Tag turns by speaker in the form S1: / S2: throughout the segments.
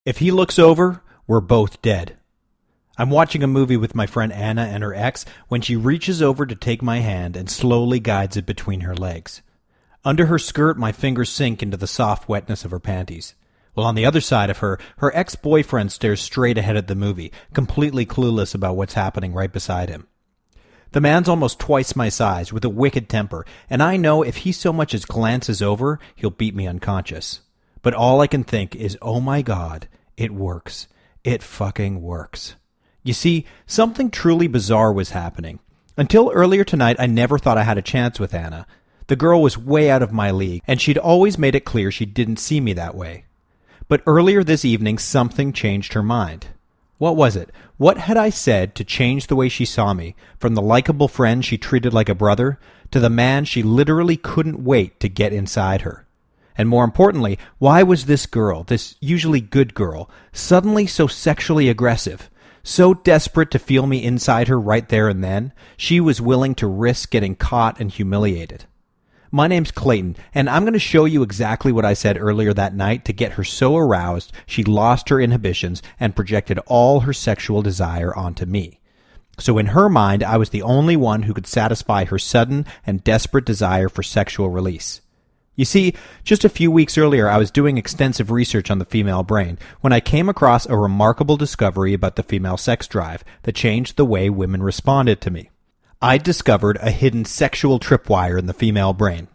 S1: If he looks over, we're both dead. I'm watching a movie with my friend Anna and her ex when she reaches over to take my hand and slowly guides it between her legs. Under her skirt, my fingers sink into the soft wetness of her panties. While on the other side of her, her ex-boyfriend stares straight ahead at the movie, completely clueless about what's happening right beside him. The man's almost twice my size, with a wicked temper, and I know if he so much as glances over, he'll beat me unconscious. But all I can think is, oh my God, it works. It fucking works. You see, something truly bizarre was happening. Until earlier tonight, I never thought I had a chance with Anna. The girl was way out of my league, and she'd always made it clear she didn't see me that way. But earlier this evening, something changed her mind. What was it? What had I said to change the way she saw me, from the likable friend she treated like a brother, to the man she literally couldn't wait to get inside her? And more importantly, why was this girl, this usually good girl, suddenly so sexually aggressive? So desperate to feel me inside her right there and then, she was willing to risk getting caught and humiliated. My name's Clayton, and I'm going to show you exactly what I said earlier that night to get her so aroused she lost her inhibitions and projected all her sexual desire onto me. So in her mind, I was the only one who could satisfy her sudden and desperate desire for sexual release. You see, just a few weeks earlier, I was doing extensive research on the female brain when I came across a remarkable discovery about the female sex drive that changed the way women responded to me. I discovered a hidden sexual tripwire in the female brain.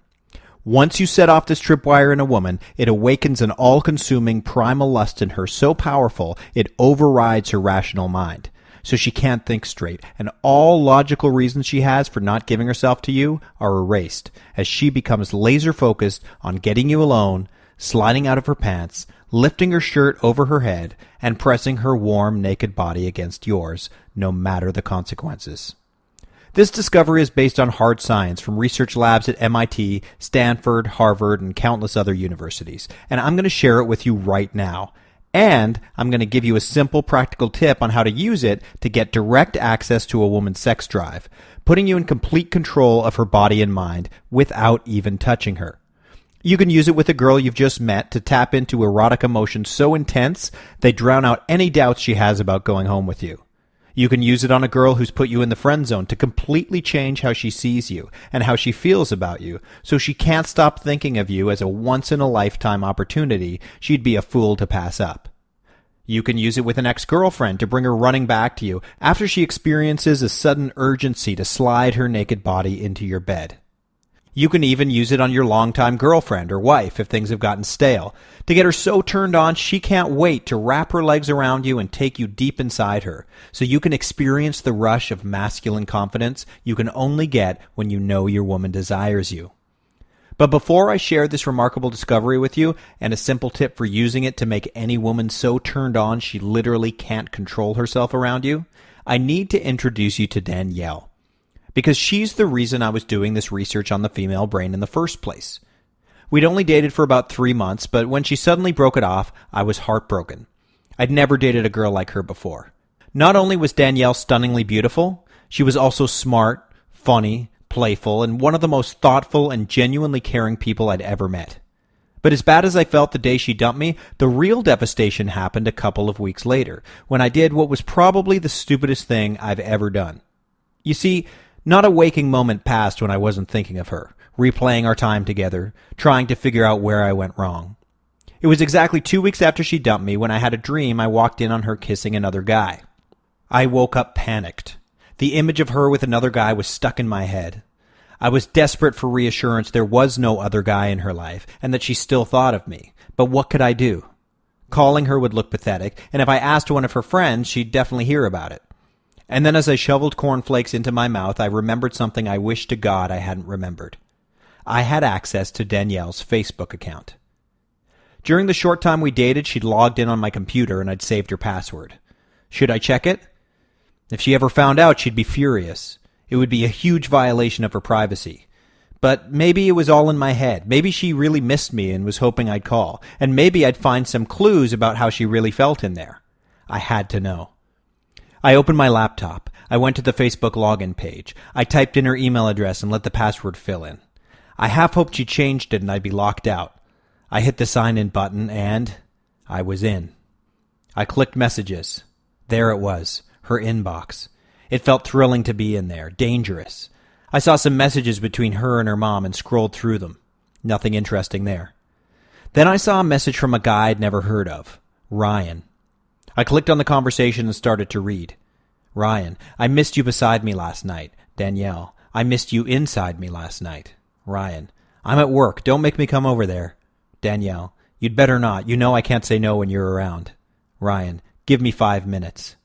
S1: Once you set off this tripwire in a woman, it awakens an all-consuming primal lust in her so powerful it overrides her rational mind. So she can't think straight, and all logical reasons she has for not giving herself to you are erased, as she becomes laser-focused on getting you alone, sliding out of her pants, lifting her shirt over her head, and pressing her warm, naked body against yours, no matter the consequences. This discovery is based on hard science from research labs at MIT, Stanford, Harvard, and countless other universities, and I'm going to share it with you right now. And I'm going to give you a simple practical tip on how to use it to get direct access to a woman's sex drive, putting you in complete control of her body and mind without even touching her. You can use it with a girl you've just met to tap into erotic emotions so intense they drown out any doubts she has about going home with you. You can use it on a girl who's put you in the friend zone to completely change how she sees you and how she feels about you, so she can't stop thinking of you as a once-in-a-lifetime opportunity she'd be a fool to pass up. You can use it with an ex-girlfriend to bring her running back to you after she experiences a sudden urgency to slide her naked body into your bed. You can even use it on your longtime girlfriend or wife if things have gotten stale, to get her so turned on she can't wait to wrap her legs around you and take you deep inside her, so you can experience the rush of masculine confidence you can only get when you know your woman desires you. But before I share this remarkable discovery with you, and a simple tip for using it to make any woman so turned on she literally can't control herself around you, I need to introduce you to Danielle. Because she's the reason I was doing this research on the female brain in the first place. We'd only dated for about 3 months, but when she suddenly broke it off, I was heartbroken. I'd never dated a girl like her before. Not only was Danielle stunningly beautiful, she was also smart, funny, playful, and one of the most thoughtful and genuinely caring people I'd ever met. But as bad as I felt the day she dumped me, the real devastation happened a couple of weeks later, when I did what was probably the stupidest thing I've ever done. You see, not a waking moment passed when I wasn't thinking of her, replaying our time together, trying to figure out where I went wrong. It was exactly 2 weeks after she dumped me when I had a dream I walked in on her kissing another guy. I woke up panicked. The image of her with another guy was stuck in my head. I was desperate for reassurance there was no other guy in her life, and that she still thought of me. But what could I do? Calling her would look pathetic, and if I asked one of her friends, she'd definitely hear about it. And then as I shoveled cornflakes into my mouth, I remembered something I wished to God I hadn't remembered. I had access to Danielle's Facebook account. During the short time we dated, she'd logged in on my computer and I'd saved her password. Should I check it? If she ever found out, she'd be furious. It would be a huge violation of her privacy. But maybe it was all in my head. Maybe she really missed me and was hoping I'd call. And maybe I'd find some clues about how she really felt in there. I had to know. I opened my laptop. I went to the Facebook login page. I typed in her email address and let the password fill in. I half hoped she changed it and I'd be locked out. I hit the sign-in button and I was in. I clicked messages. There it was, her inbox. It felt thrilling to be in there, dangerous. I saw some messages between her and her mom and scrolled through them. Nothing interesting there. Then I saw a message from a guy I'd never heard of, Ryan. I clicked on the conversation and started to read. Ryan, I missed you beside me last night. Danielle, I missed you inside me last night. Ryan, I'm at work. Don't make me come over there. Danielle, you'd better not. You know I can't say no when you're around. Ryan, give me 5 minutes.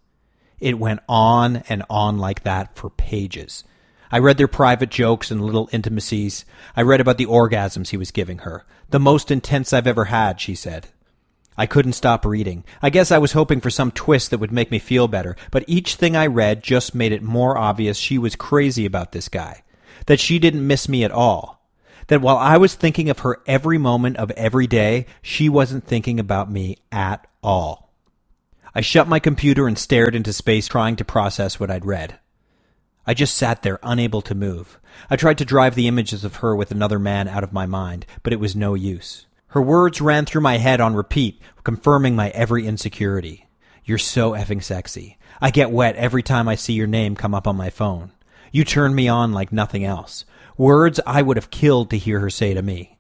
S1: It went on and on like that for pages. I read their private jokes and little intimacies. I read about the orgasms he was giving her. The most intense I've ever had, she said. I couldn't stop reading. I guess I was hoping for some twist that would make me feel better, but each thing I read just made it more obvious she was crazy about this guy. That she didn't miss me at all. That while I was thinking of her every moment of every day, she wasn't thinking about me at all. I shut my computer and stared into space, trying to process what I'd read. I just sat there, unable to move. I tried to drive the images of her with another man out of my mind, but it was no use. Her words ran through my head on repeat, confirming my every insecurity. You're so effing sexy. I get wet every time I see your name come up on my phone. You turn me on like nothing else. Words I would have killed to hear her say to me.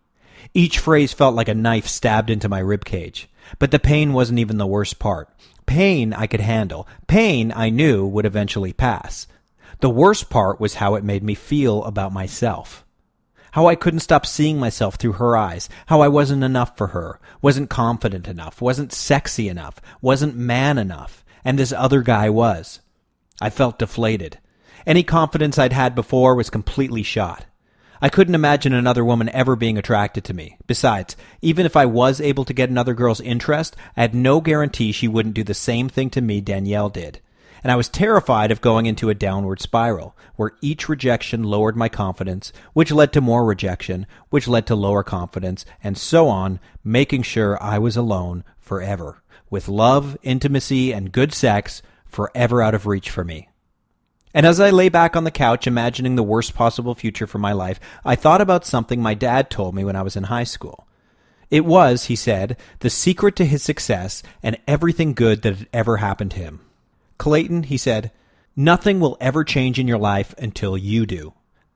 S1: Each phrase felt like a knife stabbed into my ribcage. But the pain wasn't even the worst part. Pain I could handle. Pain I knew would eventually pass. The worst part was how it made me feel about myself. How I couldn't stop seeing myself through her eyes. How I wasn't enough for her. Wasn't confident enough. Wasn't sexy enough. Wasn't man enough. And this other guy was. I felt deflated. Any confidence I'd had before was completely shot. I couldn't imagine another woman ever being attracted to me. Besides, even if I was able to get another girl's interest, I had no guarantee she wouldn't do the same thing to me Danielle did. And I was terrified of going into a downward spiral, where each rejection lowered my confidence, which led to more rejection, which led to lower confidence, and so on, making sure I was alone forever, with love, intimacy, and good sex forever out of reach for me. And as I lay back on the couch imagining the worst possible future for my life, I thought about something my dad told me when I was in high school. It was, he said, the secret to his success and everything good that had ever happened to him. Clayton, he said, nothing will ever change in your life until you do.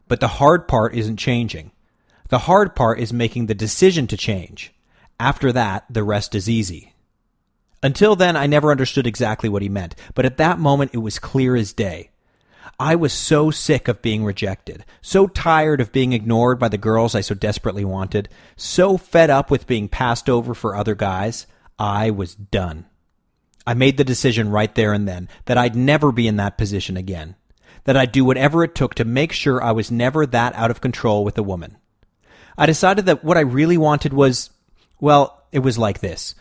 S1: But the hard part isn't changing. The hard part is making the decision to change. After that, the rest is easy. Until then, I never understood exactly what he meant, but at that moment it was clear as day. I was so sick of being rejected, so tired of being ignored by the girls I so desperately wanted, so fed up with being passed over for other guys. I was done. I made the decision right there and then that I'd never be in that position again, that I'd do whatever it took to make sure I was never that out of control with a woman. I decided that what I really wanted was, well, it was like this.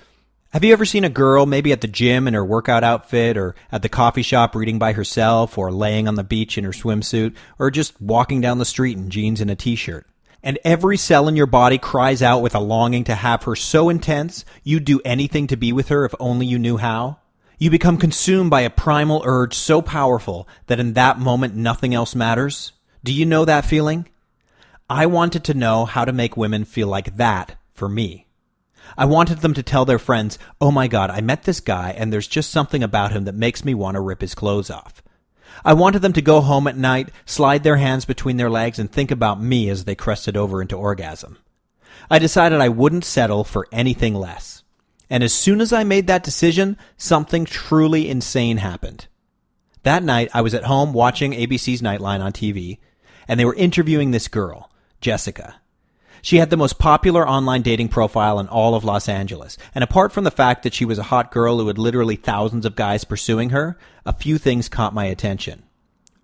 S1: Have you ever seen a girl maybe at the gym in her workout outfit, or at the coffee shop reading by herself, or laying on the beach in her swimsuit, or just walking down the street in jeans and a t-shirt? And every cell in your body cries out with a longing to have her so intense, you'd do anything to be with her if only you knew how? You become consumed by a primal urge so powerful that in that moment nothing else matters? Do you know that feeling? I wanted to know how to make women feel like that for me. I wanted them to tell their friends, oh my God, I met this guy and there's just something about him that makes me want to rip his clothes off. I wanted them to go home at night, slide their hands between their legs, and think about me as they crested over into orgasm. I decided I wouldn't settle for anything less. And as soon as I made that decision, something truly insane happened. That night, I was at home watching ABC's Nightline on TV, and they were interviewing this girl, Jessica. She had the most popular online dating profile in all of Los Angeles, and apart from the fact that she was a hot girl who had literally thousands of guys pursuing her, a few things caught my attention.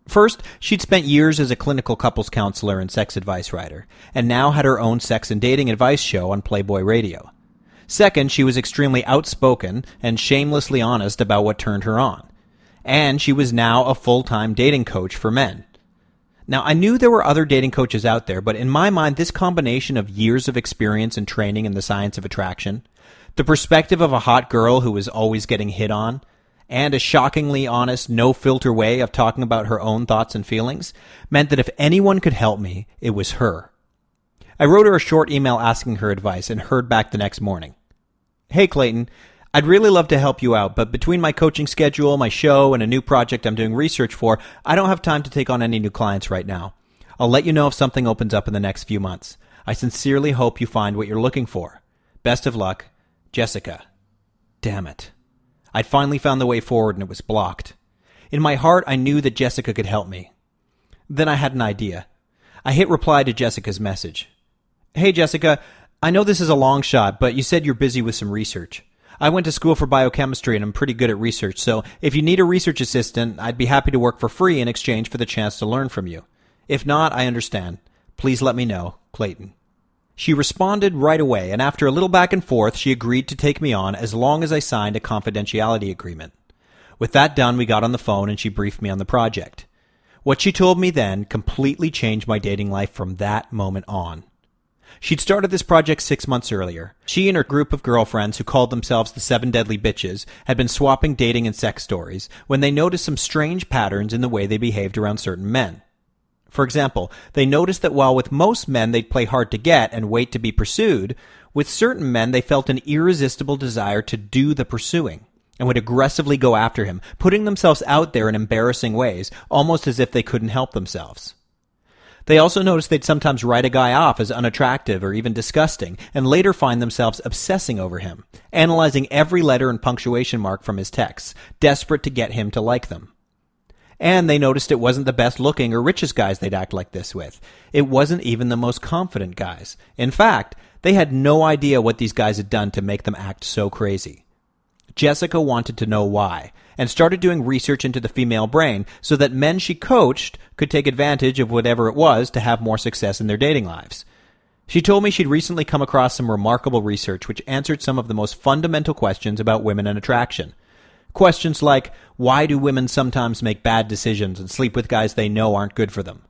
S1: First, she'd spent years as a clinical couples counselor and sex advice writer, and now had her own sex and dating advice show on Playboy Radio. Second, she was extremely outspoken and shamelessly honest about what turned her on. And she was now a full-time dating coach for men. Now, I knew there were other dating coaches out there, but in my mind, this combination of years of experience and training in the science of attraction, the perspective of a hot girl who was always getting hit on, and a shockingly honest, no-filter way of talking about her own thoughts and feelings, meant that if anyone could help me, it was her. I wrote her a short email asking her advice and heard back the next morning. Hey, Clayton, I'd really love to help you out, but between my coaching schedule, my show, and a new project I'm doing research for, I don't have time to take on any new clients right now. I'll let you know if something opens up in the next few months. I sincerely hope you find what you're looking for. Best of luck, Jessica. Damn it. I'd finally found the way forward and it was blocked. In my heart, I knew that Jessica could help me. Then I had an idea. I hit reply to Jessica's message. Hey Jessica, I know this is a long shot, but you said you're busy with some research. I went to school for biochemistry and I'm pretty good at research, so if you need a research assistant, I'd be happy to work for free in exchange for the chance to learn from you. If not, I understand. Please let me know, Clayton. She responded right away, and after a little back and forth, she agreed to take me on as long as I signed a confidentiality agreement. With that done, we got on the phone and she briefed me on the project. What she told me then completely changed my dating life from that moment on. She'd started this project 6 months earlier. She and her group of girlfriends, who called themselves the 7 Deadly Bitches, had been swapping dating and sex stories when they noticed some strange patterns in the way they behaved around certain men. For example, they noticed that while with most men they'd play hard to get and wait to be pursued, with certain men they felt an irresistible desire to do the pursuing and would aggressively go after him, putting themselves out there in embarrassing ways, almost as if they couldn't help themselves. They also noticed they'd sometimes write a guy off as unattractive or even disgusting, and later find themselves obsessing over him, analyzing every letter and punctuation mark from his texts, desperate to get him to like them. And they noticed it wasn't the best looking or richest guys they'd act like this with. It wasn't even the most confident guys. In fact, they had no idea what these guys had done to make them act so crazy. Jessica wanted to know why, and started doing research into the female brain so that men she coached could take advantage of whatever it was to have more success in their dating lives. She told me she'd recently come across some remarkable research which answered some of the most fundamental questions about women and attraction. Questions like, why do women sometimes make bad decisions and sleep with guys they know aren't good for them?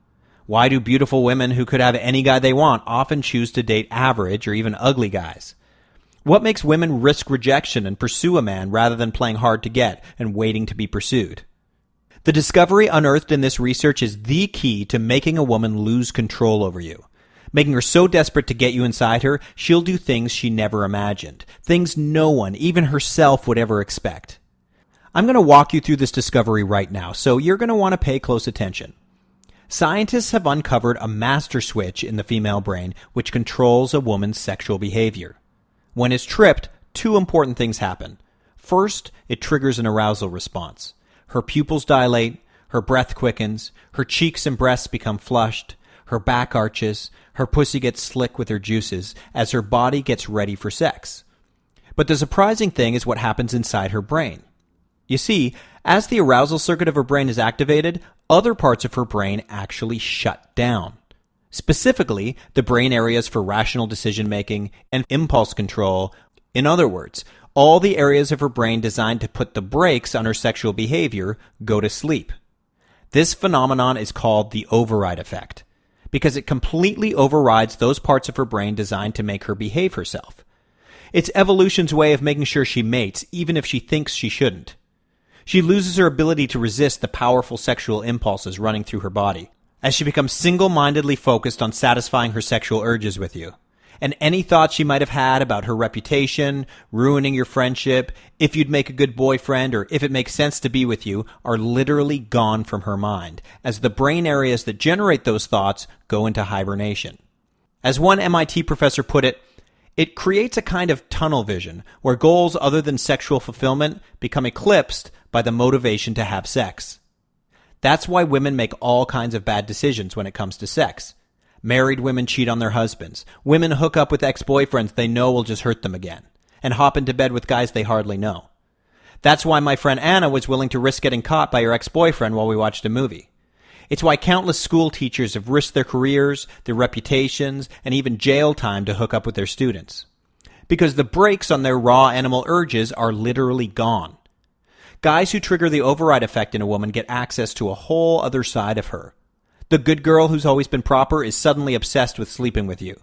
S1: Why do beautiful women who could have any guy they want often choose to date average or even ugly guys? What makes women risk rejection and pursue a man rather than playing hard to get and waiting to be pursued? The discovery unearthed in this research is the key to making a woman lose control over you. Making her so desperate to get you inside her, she'll do things she never imagined. Things no one, even herself, would ever expect. I'm going to walk you through this discovery right now, so you're going to want to pay close attention. Scientists have uncovered a master switch in the female brain which controls a woman's sexual behavior. When it's tripped, 2 important things happen. First, it triggers an arousal response. Her pupils dilate, her breath quickens, her cheeks and breasts become flushed, her back arches, her pussy gets slick with her juices as her body gets ready for sex. But the surprising thing is what happens inside her brain. You see, as the arousal circuit of her brain is activated, other parts of her brain actually shut down. Specifically, the brain areas for rational decision-making and impulse control. In other words, all the areas of her brain designed to put the brakes on her sexual behavior go to sleep. This phenomenon is called the override effect, because it completely overrides those parts of her brain designed to make her behave herself. It's evolution's way of making sure she mates, even if she thinks she shouldn't. She loses her ability to resist the powerful sexual impulses running through her body, as she becomes single-mindedly focused on satisfying her sexual urges with you. And any thoughts she might have had about her reputation, ruining your friendship, if you'd make a good boyfriend, or if it makes sense to be with you, are literally gone from her mind, as the brain areas that generate those thoughts go into hibernation. As one MIT professor put it, it creates a kind of tunnel vision, where goals other than sexual fulfillment become eclipsed by the motivation to have sex. That's why women make all kinds of bad decisions when it comes to sex. Married women cheat on their husbands. Women hook up with ex-boyfriends they know will just hurt them again, and hop into bed with guys they hardly know. That's why my friend Anna was willing to risk getting caught by her ex-boyfriend while we watched a movie. It's why countless school teachers have risked their careers, their reputations, and even jail time to hook up with their students. Because the brakes on their raw animal urges are literally gone. Guys who trigger the override effect in a woman get access to a whole other side of her. The good girl who's always been proper is suddenly obsessed with sleeping with you.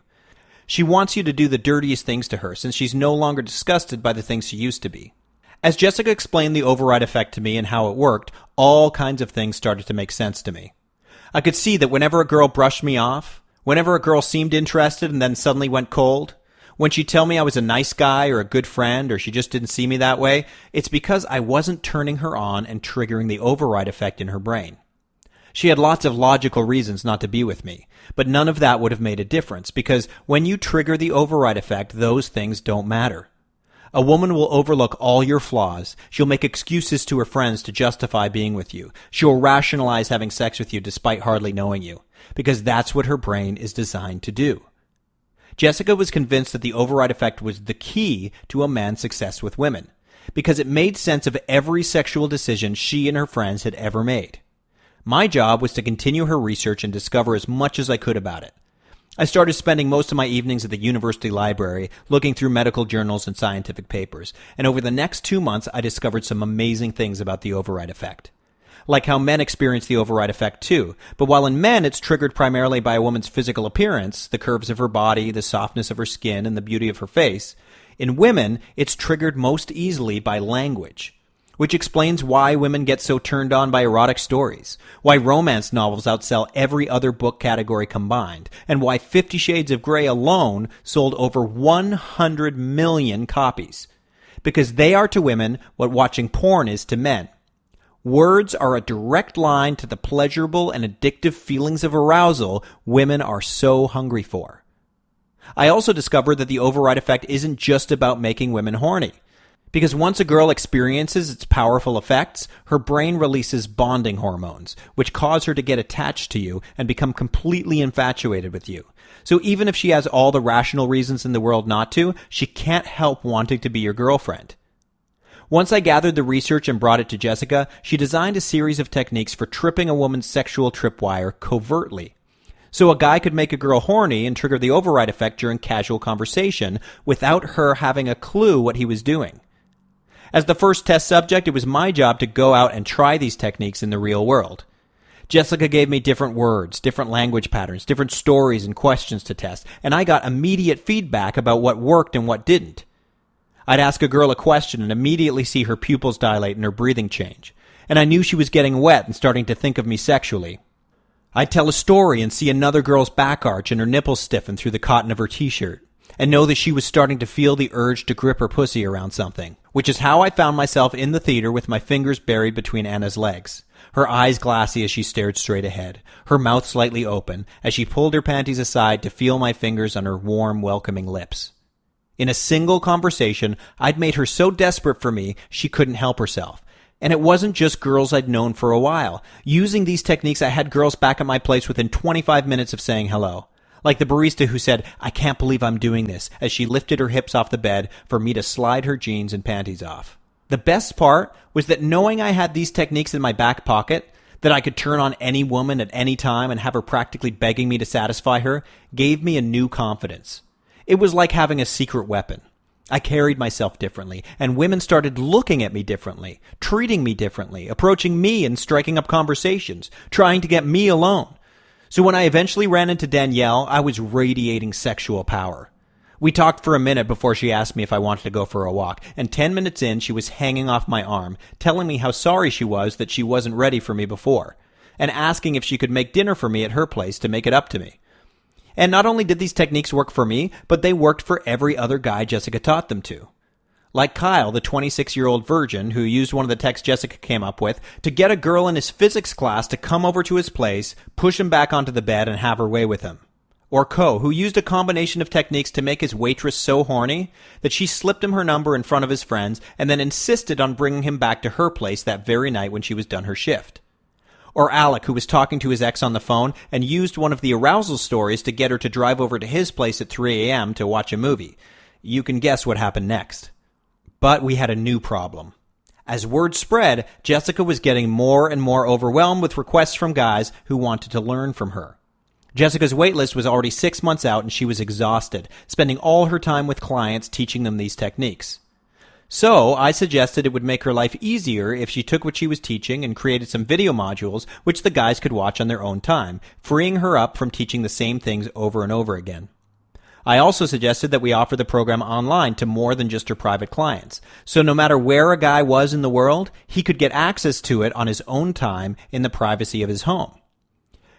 S1: She wants you to do the dirtiest things to her since she's no longer disgusted by the things she used to be. As Jessica explained the override effect to me and how it worked, all kinds of things started to make sense to me. I could see that whenever a girl brushed me off, whenever a girl seemed interested and then suddenly went cold, When she'd tell me I was a nice guy or a good friend or she just didn't see me that way, it's because I wasn't turning her on and triggering the override effect in her brain. She had lots of logical reasons not to be with me, but none of that would have made a difference because when you trigger the override effect, those things don't matter. A woman will overlook all your flaws. She'll make excuses to her friends to justify being with you. She'll rationalize having sex with you despite hardly knowing you, because that's what her brain is designed to do. Jessica was convinced that the override effect was the key to a man's success with women, because it made sense of every sexual decision she and her friends had ever made. My job was to continue her research and discover as much as I could about it. I started spending most of my evenings at the university library looking through medical journals and scientific papers, and over the next 2 months I discovered some amazing things about the override effect. Like how men experience the override effect too, but while in men it's triggered primarily by a woman's physical appearance, the curves of her body, the softness of her skin, and the beauty of her face, in women it's triggered most easily by language. Which explains why women get so turned on by erotic stories, why romance novels outsell every other book category combined, and why 50 Shades of Grey alone sold over 100 million copies. Because they are to women what watching porn is to men. Words are a direct line to the pleasurable and addictive feelings of arousal women are so hungry for. I also discovered that the override effect isn't just about making women horny. Because once a girl experiences its powerful effects, her brain releases bonding hormones, which cause her to get attached to you and become completely infatuated with you. So even if she has all the rational reasons in the world not to, she can't help wanting to be your girlfriend. Once I gathered the research and brought it to Jessica, she designed a series of techniques for tripping a woman's sexual tripwire covertly. So a guy could make a girl horny and trigger the override effect during casual conversation without her having a clue what he was doing. As the first test subject, it was my job to go out and try these techniques in the real world. Jessica gave me different words, different language patterns, different stories and questions to test, and I got immediate feedback about what worked and what didn't. I'd ask a girl a question and immediately see her pupils dilate and her breathing change, and I knew she was getting wet and starting to think of me sexually. I'd tell a story and see another girl's back arch and her nipples stiffen through the cotton of her t-shirt, and know that she was starting to feel the urge to grip her pussy around something, which is how I found myself in the theater with my fingers buried between Anna's legs, her eyes glassy as she stared straight ahead, her mouth slightly open as she pulled her panties aside to feel my fingers on her warm, welcoming lips. In a single conversation, I'd made her so desperate for me she couldn't help herself. And it wasn't just girls I'd known for a while. Using these techniques, I had girls back at my place within 25 minutes of saying hello. Like the barista who said, "I can't believe I'm doing this," as she lifted her hips off the bed for me to slide her jeans and panties off. The best part was that knowing I had these techniques in my back pocket, that I could turn on any woman at any time and have her practically begging me to satisfy her, gave me a new confidence. It was like having a secret weapon. I carried myself differently, and women started looking at me differently, treating me differently, approaching me and striking up conversations, trying to get me alone. So when I eventually ran into Danielle, I was radiating sexual power. We talked for a minute before she asked me if I wanted to go for a walk, and 10 minutes in, she was hanging off my arm, telling me how sorry she was that she wasn't ready for me before, and asking if she could make dinner for me at her place to make it up to me. And not only did these techniques work for me, but they worked for every other guy Jessica taught them to. Like Kyle, the 26-year-old virgin who used one of the texts Jessica came up with to get a girl in his physics class to come over to his place, push him back onto the bed, and have her way with him. Or Ko, who used a combination of techniques to make his waitress so horny that she slipped him her number in front of his friends and then insisted on bringing him back to her place that very night when she was done her shift. Or Alec, who was talking to his ex on the phone and used one of the arousal stories to get her to drive over to his place at 3 a.m. to watch a movie. You can guess what happened next. But we had a new problem. As word spread, Jessica was getting more and more overwhelmed with requests from guys who wanted to learn from her. Jessica's waitlist was already 6 months out and she was exhausted, spending all her time with clients teaching them these techniques. So I suggested it would make her life easier if she took what she was teaching and created some video modules which the guys could watch on their own time, freeing her up from teaching the same things over and over again. I also suggested that we offer the program online to more than just her private clients. So no matter where a guy was in the world, he could get access to it on his own time in the privacy of his home.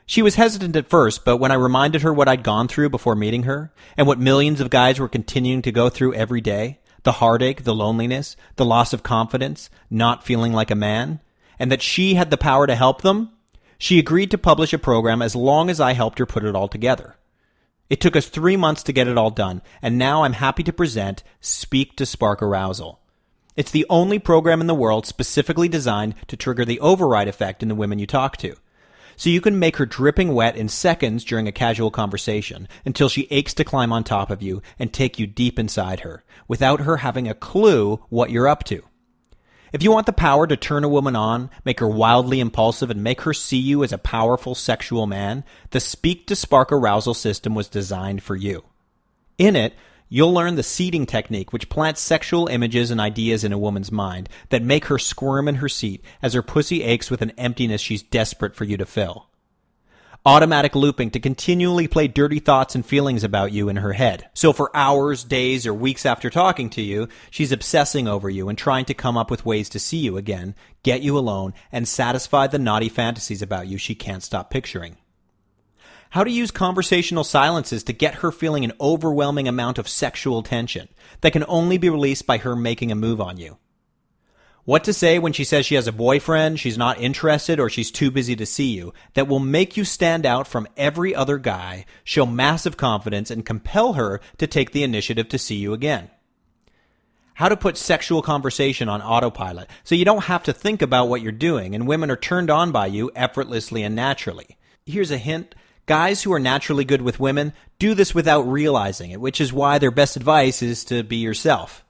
S1: She was hesitant at first, but when I reminded her what I'd gone through before meeting her, and what millions of guys were continuing to go through every day, the heartache, the loneliness, the loss of confidence, not feeling like a man, and that she had the power to help them, she agreed to publish a program as long as I helped her put it all together. It took us 3 months to get it all done, and now I'm happy to present Speak to Spark Arousal. It's the only program in the world specifically designed to trigger the override effect in the women you talk to. So you can make her dripping wet in seconds during a casual conversation until she aches to climb on top of you and take you deep inside her, without her having a clue what you're up to. If you want the power to turn a woman on, make her wildly impulsive, and make her see you as a powerful sexual man, the Speak to Spark Arousal system was designed for you. In it, you'll learn the seeding technique, which plants sexual images and ideas in a woman's mind that make her squirm in her seat as her pussy aches with an emptiness she's desperate for you to fill. Automatic looping to continually play dirty thoughts and feelings about you in her head. So for hours, days, or weeks after talking to you, she's obsessing over you and trying to come up with ways to see you again, get you alone, and satisfy the naughty fantasies about you she can't stop picturing. How to use conversational silences to get her feeling an overwhelming amount of sexual tension that can only be released by her making a move on you. What to say when she says she has a boyfriend, she's not interested, or she's too busy to see you that will make you stand out from every other guy, show massive confidence, and compel her to take the initiative to see you again. How to put sexual conversation on autopilot so you don't have to think about what you're doing and women are turned on by you effortlessly and naturally. Here's a hint. Guys who are naturally good with women do this without realizing it, which is why their best advice is to be yourself.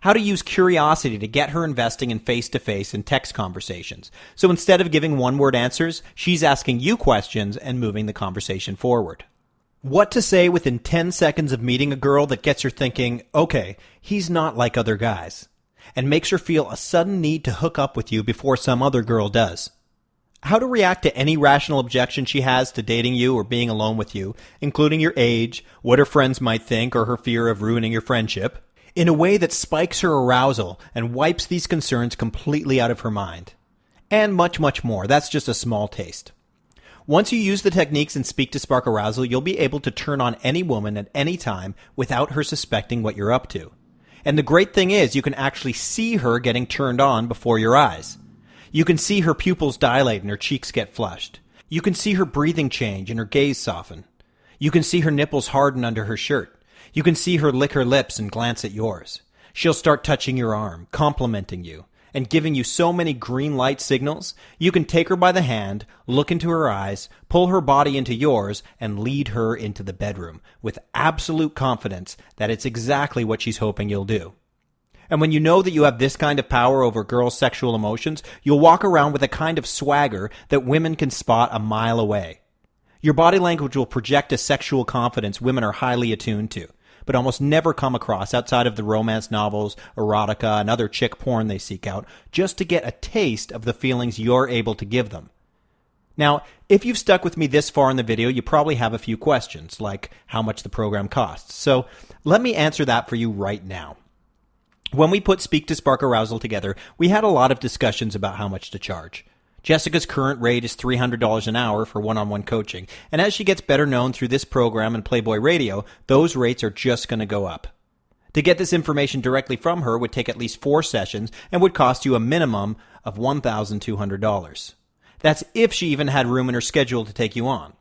S1: How to use curiosity to get her investing in face-to-face and text conversations. So instead of giving one-word answers, she's asking you questions and moving the conversation forward. What to say within 10 seconds of meeting a girl that gets her thinking, okay, he's not like other guys, and makes her feel a sudden need to hook up with you before some other girl does. How to react to any rational objection she has to dating you or being alone with you, including your age, what her friends might think, or her fear of ruining your friendship, in a way that spikes her arousal and wipes these concerns completely out of her mind. And much, much more. That's just a small taste. Once you use the techniques and Speak to Spark Arousal, you'll be able to turn on any woman at any time without her suspecting what you're up to. And the great thing is you can actually see her getting turned on before your eyes. You can see her pupils dilate and her cheeks get flushed. You can see her breathing change and her gaze soften. You can see her nipples harden under her shirt. You can see her lick her lips and glance at yours. She'll start touching your arm, complimenting you, and giving you so many green light signals, you can take her by the hand, look into her eyes, pull her body into yours, and lead her into the bedroom with absolute confidence that it's exactly what she's hoping you'll do. And when you know that you have this kind of power over girls' sexual emotions, you'll walk around with a kind of swagger that women can spot a mile away. Your body language will project a sexual confidence women are highly attuned to, but almost never come across outside of the romance novels, erotica, and other chick porn they seek out, just to get a taste of the feelings you're able to give them. Now, if you've stuck with me this far in the video, you probably have a few questions, like how much the program costs. So let me answer that for you right now. When we put Speak to Spark Arousal together, we had a lot of discussions about how much to charge. Jessica's current rate is $300 an hour for one-on-one coaching, and as she gets better known through this program and Playboy Radio, those rates are just going to go up. To get this information directly from her would take at least 4 sessions and would cost you a minimum of $1,200. That's if she even had room in her schedule to take you on.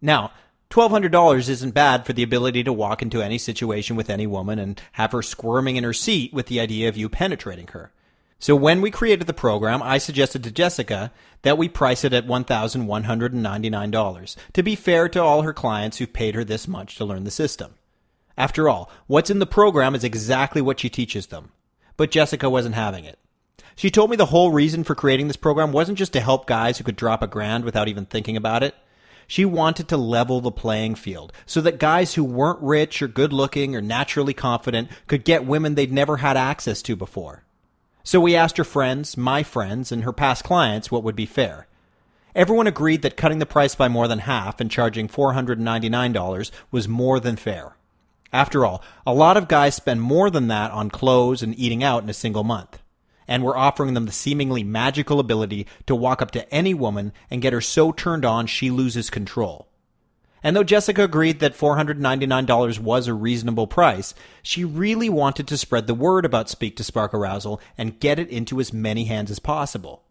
S1: Now, $1,200 isn't bad for the ability to walk into any situation with any woman and have her squirming in her seat with the idea of you penetrating her. So when we created the program, I suggested to Jessica that we price it at $1,199 to be fair to all her clients who've paid her this much to learn the system. After all, what's in the program is exactly what she teaches them. But Jessica wasn't having it. She told me the whole reason for creating this program wasn't just to help guys who could drop $1,000 without even thinking about it. She wanted to level the playing field so that guys who weren't rich or good-looking or naturally confident could get women they'd never had access to before. So we asked her friends, my friends, and her past clients what would be fair. Everyone agreed that cutting the price by more than half and charging $499 was more than fair. After all, a lot of guys spend more than that on clothes and eating out in a single month. and we're offering them the seemingly magical ability to walk up to any woman and get her so turned on she loses control. And though Jessica agreed that $499 was a reasonable price, she really wanted to spread the word about Speak to Spark Arousal and get it into as many hands as possible.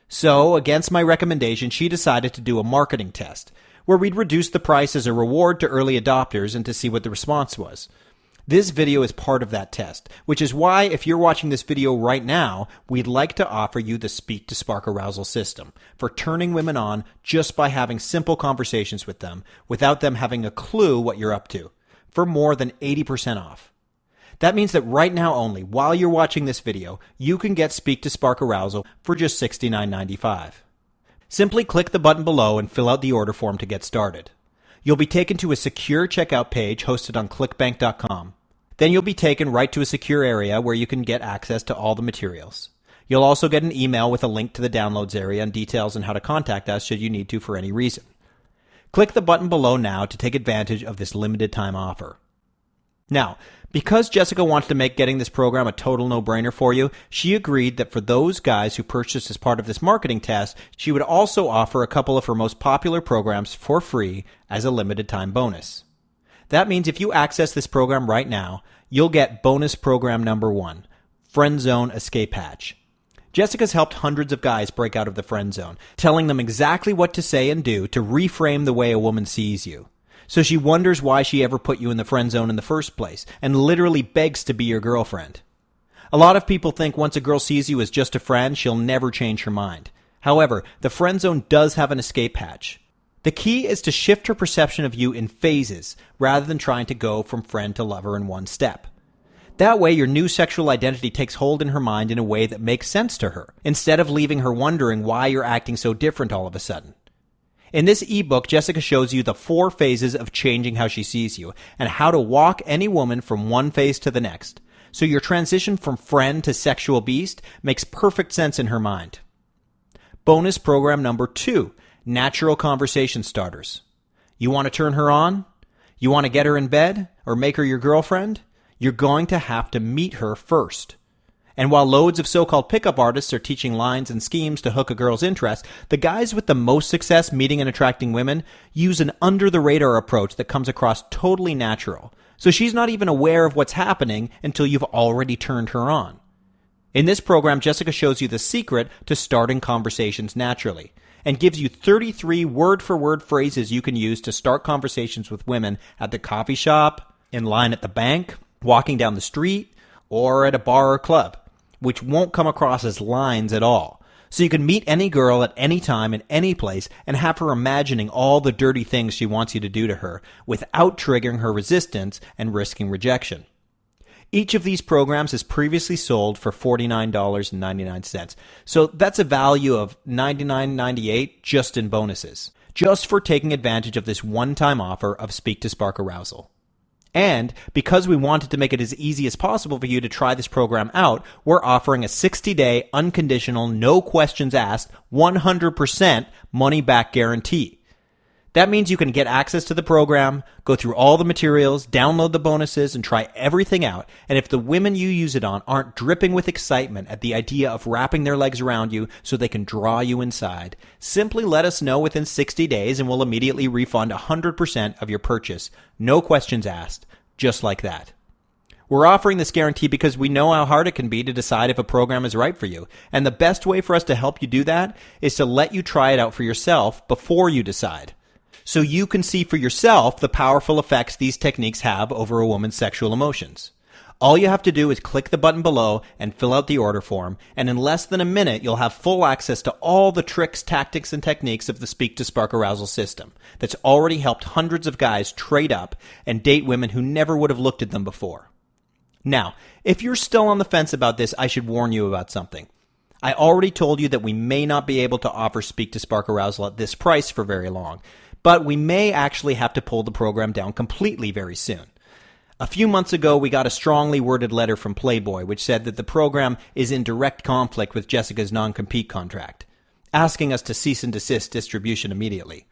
S1: So, against my recommendation, she decided to do a marketing test, where we'd reduce the price as a reward to early adopters and to see what the response was. This video is part of that test, which is why, if you're watching this video right now, we'd like to offer you the Speak to Spark Arousal system for turning women on just by having simple conversations with them without them having a clue what you're up to, for more than 80% off. That means that right now only, while you're watching this video, you can get Speak to Spark Arousal for just $69.95. Simply click the button below and fill out the order form to get started. You'll be taken to a secure checkout page hosted on clickbank.com. Then you'll be taken right to a secure area where you can get access to all the materials. You'll also get an email with a link to the downloads area and details on how to contact us should you need to for any reason. Click the button below now to take advantage of this limited time offer. Now, because Jessica wanted to make getting this program a total no-brainer for you, she agreed that for those guys who purchased as part of this marketing test, she would also offer a couple of her most popular programs for free as a limited time bonus. That means if you access this program right now, you'll get bonus program number 1, Friend Zone Escape Hatch. Jessica's helped hundreds of guys break out of the friend zone, telling them exactly what to say and do to reframe the way a woman sees you. So she wonders why she ever put you in the friend zone in the first place, and literally begs to be your girlfriend. A lot of people think once a girl sees you as just a friend, she'll never change her mind. However, the friend zone does have an escape hatch. The key is to shift her perception of you in phases, rather than trying to go from friend to lover in one step. That way, your new sexual identity takes hold in her mind in a way that makes sense to her, instead of leaving her wondering why you're acting so different all of a sudden. In this ebook, Jessica shows you the 4 phases of changing how she sees you, and how to walk any woman from one phase to the next. So your transition from friend to sexual beast makes perfect sense in her mind. Bonus program number 2, Natural Conversation Starters. You want to turn her on? You want to get her in bed? Or make her your girlfriend? You're going to have to meet her first. And while loads of so-called pickup artists are teaching lines and schemes to hook a girl's interest, the guys with the most success meeting and attracting women use an under-the-radar approach that comes across totally natural. So she's not even aware of what's happening until you've already turned her on. In this program, Jessica shows you the secret to starting conversations naturally, and gives you 33 word-for-word phrases you can use to start conversations with women at the coffee shop, in line at the bank, walking down the street, or at a bar or club, which won't come across as lines at all. So you can meet any girl at any time in any place and have her imagining all the dirty things she wants you to do to her without triggering her resistance and risking rejection. Each of these programs is previously sold for $49.99. So that's a value of $99.98 just in bonuses, just for taking advantage of this one-time offer of Speak to Spark Arousal. And because we wanted to make it as easy as possible for you to try this program out, we're offering a 60-day, unconditional, no questions asked, 100% money-back guarantee. That means you can get access to the program, go through all the materials, download the bonuses, and try everything out. And if the women you use it on aren't dripping with excitement at the idea of wrapping their legs around you so they can draw you inside, simply let us know within 60 days and we'll immediately refund 100% of your purchase. No questions asked. Just like that. We're offering this guarantee because we know how hard it can be to decide if a program is right for you. And the best way for us to help you do that is to let you try it out for yourself before you decide, so you can see for yourself the powerful effects these techniques have over a woman's sexual emotions. All you have to do is click the button below and fill out the order form, and in less than a minute, you'll have full access to all the tricks, tactics, and techniques of the Speak to Spark Arousal system that's already helped hundreds of guys trade up and date women who never would have looked at them before. Now, if you're still on the fence about this, I should warn you about something. I already told you that we may not be able to offer Speak to Spark Arousal at this price for very long, but we may actually have to pull the program down completely very soon. A few months ago, we got a strongly worded letter from Playboy which said that the program is in direct conflict with Jessica's non-compete contract, asking us to cease and desist distribution immediately.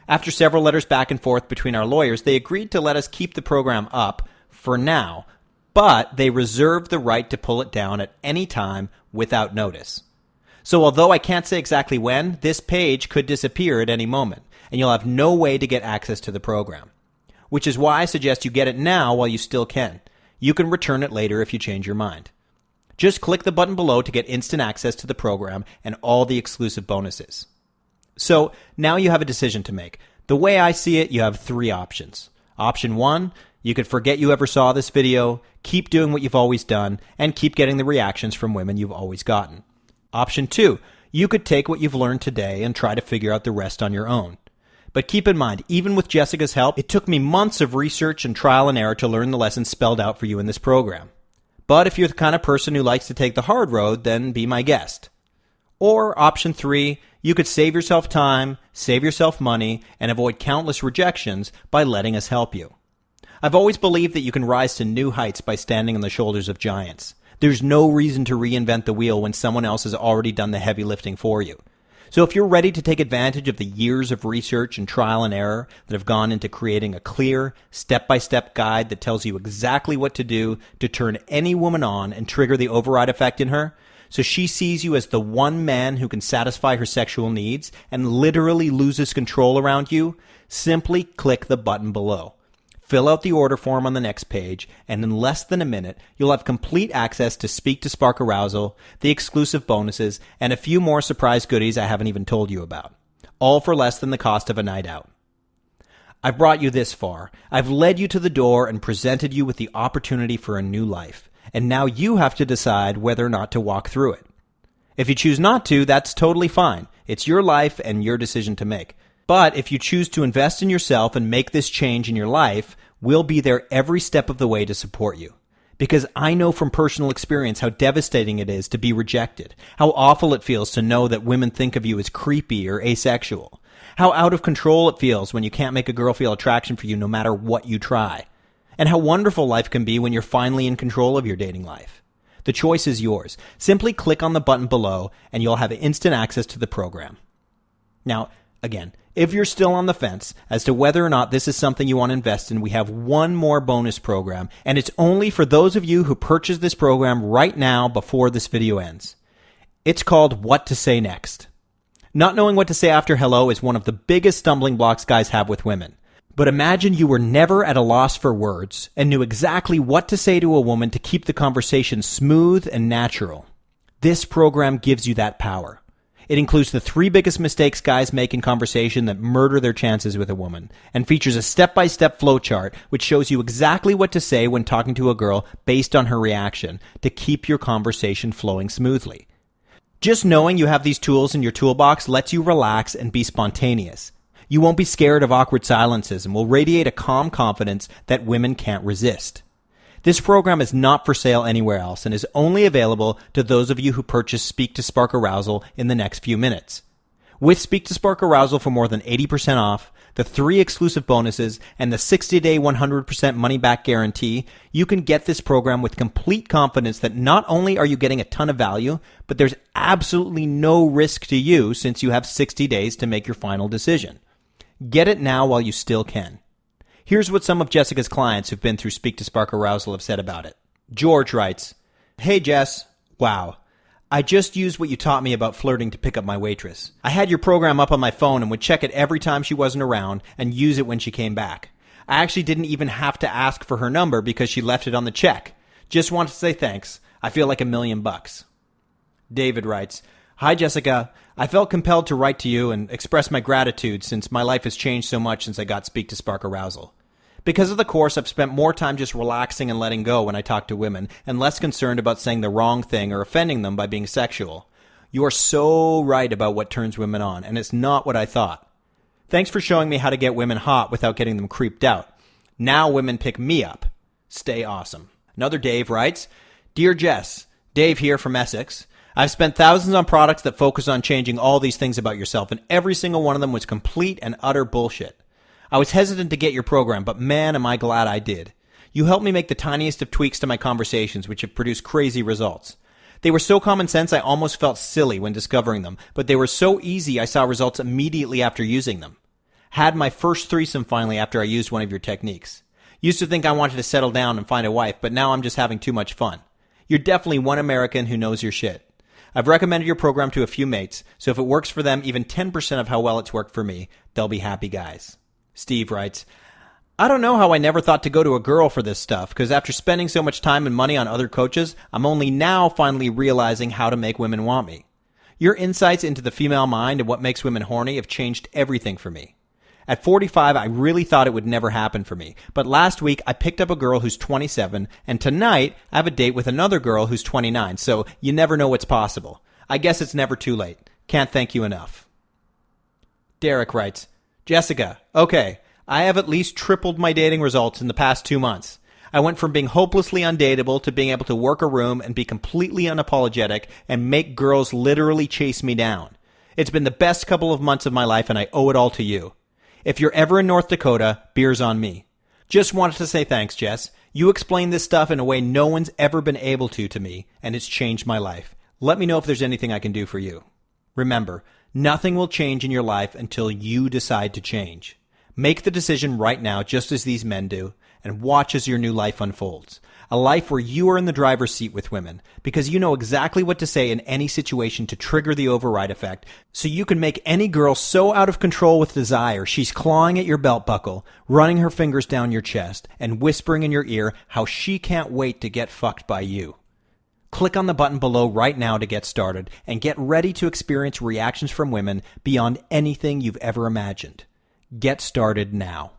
S1: After several letters back and forth between our lawyers, they agreed to let us keep the program up for now, but they reserved the right to pull it down at any time without notice. So although I can't say exactly when, this page could disappear at any moment, and you'll have no way to get access to the program. Which is why I suggest you get it now while you still can. You can return it later if you change your mind. Just click the button below to get instant access to the program and all the exclusive bonuses. So now you have a decision to make. The way I see it, you have 3 options. Option 1, you could forget you ever saw this video, keep doing what you've always done, and keep getting the reactions from women you've always gotten. Option 2, you could take what you've learned today and try to figure out the rest on your own. But keep in mind, even with Jessica's help, it took me months of research and trial and error to learn the lessons spelled out for you in this program. But if you're the kind of person who likes to take the hard road, then be my guest. Or option 3, you could save yourself time, save yourself money, and avoid countless rejections by letting us help you. I've always believed that you can rise to new heights by standing on the shoulders of giants. There's no reason to reinvent the wheel when someone else has already done the heavy lifting for you. So if you're ready to take advantage of the years of research and trial and error that have gone into creating a clear, step-by-step guide that tells you exactly what to do to turn any woman on and trigger the override effect in her, so she sees you as the one man who can satisfy her sexual needs and literally loses control around you, simply click the button below. Fill out the order form on the next page, and in less than a minute, you'll have complete access to Speak to Spark Arousal, the exclusive bonuses, and a few more surprise goodies I haven't even told you about. All for less than the cost of a night out. I've brought you this far. I've led you to the door and presented you with the opportunity for a new life. And now you have to decide whether or not to walk through it. If you choose not to, that's totally fine. It's your life and your decision to make. But if you choose to invest in yourself and make this change in your life, we'll be there every step of the way to support you. Because I know from personal experience how devastating it is to be rejected, how awful it feels to know that women think of you as creepy or asexual, how out of control it feels when you can't make a girl feel attraction for you no matter what you try, and how wonderful life can be when you're finally in control of your dating life. The choice is yours. Simply click on the button below and you'll have instant access to the program. Now, again, if you're still on the fence as to whether or not this is something you want to invest in, we have one more bonus program, and it's only for those of you who purchase this program right now before this video ends. It's called What to Say Next. Not knowing what to say after hello is one of the biggest stumbling blocks guys have with women. But imagine you were never at a loss for words and knew exactly what to say to a woman to keep the conversation smooth and natural. This program gives you that power. It includes the 3 biggest mistakes guys make in conversation that murder their chances with a woman, and features a step-by-step flowchart which shows you exactly what to say when talking to a girl based on her reaction to keep your conversation flowing smoothly. Just knowing you have these tools in your toolbox lets you relax and be spontaneous. You won't be scared of awkward silences and will radiate a calm confidence that women can't resist. This program is not for sale anywhere else and is only available to those of you who purchase Speak to Spark Arousal in the next few minutes. With Speak to Spark Arousal for more than 80% off, the 3 exclusive bonuses, and the 60-day 100% money-back guarantee, you can get this program with complete confidence that not only are you getting a ton of value, but there's absolutely no risk to you since you have 60 days to make your final decision. Get it now while you still can. Here's what some of Jessica's clients who've been through Speak to Spark Arousal have said about it. George writes, "Hey Jess, wow. I just used what you taught me about flirting to pick up my waitress. I had your program up on my phone and would check it every time she wasn't around and use it when she came back. I actually didn't even have to ask for her number because she left it on the check. Just wanted to say thanks. I feel like $1,000,000. David writes, "Hi Jessica. I felt compelled to write to you and express my gratitude since my life has changed so much since I got Speak to Spark Arousal. Because of the course, I've spent more time just relaxing and letting go when I talk to women, and less concerned about saying the wrong thing or offending them by being sexual. You are so right about what turns women on, and it's not what I thought. Thanks for showing me how to get women hot without getting them creeped out. Now women pick me up. Stay awesome." Another Dave writes, "Dear Jess, Dave here from Essex. I've spent thousands on products that focus on changing all these things about yourself, and every single one of them was complete and utter bullshit. I was hesitant to get your program, but man, am I glad I did. You helped me make the tiniest of tweaks to my conversations, which have produced crazy results. They were so common sense I almost felt silly when discovering them, but they were so easy I saw results immediately after using them. Had my first threesome finally after I used one of your techniques. Used to think I wanted to settle down and find a wife, but now I'm just having too much fun. You're definitely one American who knows your shit. I've recommended your program to a few mates, so if it works for them even 10% of how well it's worked for me, they'll be happy guys. Steve writes, I don't know how I never thought to go to a girl for this stuff, because after spending so much time and money on other coaches, I'm only now finally realizing how to make women want me. Your insights into the female mind and what makes women horny have changed everything for me. At 45, I really thought it would never happen for me, but last week I picked up a girl who's 27, and tonight I have a date with another girl who's 29, so you never know what's possible. I guess it's never too late. Can't thank you enough. Derek writes, Jessica, okay, I have at least tripled my dating results in the past 2 months. I went from being hopelessly undateable to being able to work a room and be completely unapologetic and make girls literally chase me down. It's been the best couple of months of my life, and I owe it all to you. If you're ever in North Dakota, beer's on me. Just wanted to say thanks, Jess. You explained this stuff in a way no one's ever been able to me, and it's changed my life. Let me know if there's anything I can do for you. Remember, nothing will change in your life until you decide to change. Make the decision right now, just as these men do, and watch as your new life unfolds. A life where you are in the driver's seat with women, because you know exactly what to say in any situation to trigger the override effect, so you can make any girl so out of control with desire she's clawing at your belt buckle, running her fingers down your chest, and whispering in your ear how she can't wait to get fucked by you. Click on the button below right now to get started, and get ready to experience reactions from women beyond anything you've ever imagined. Get started now.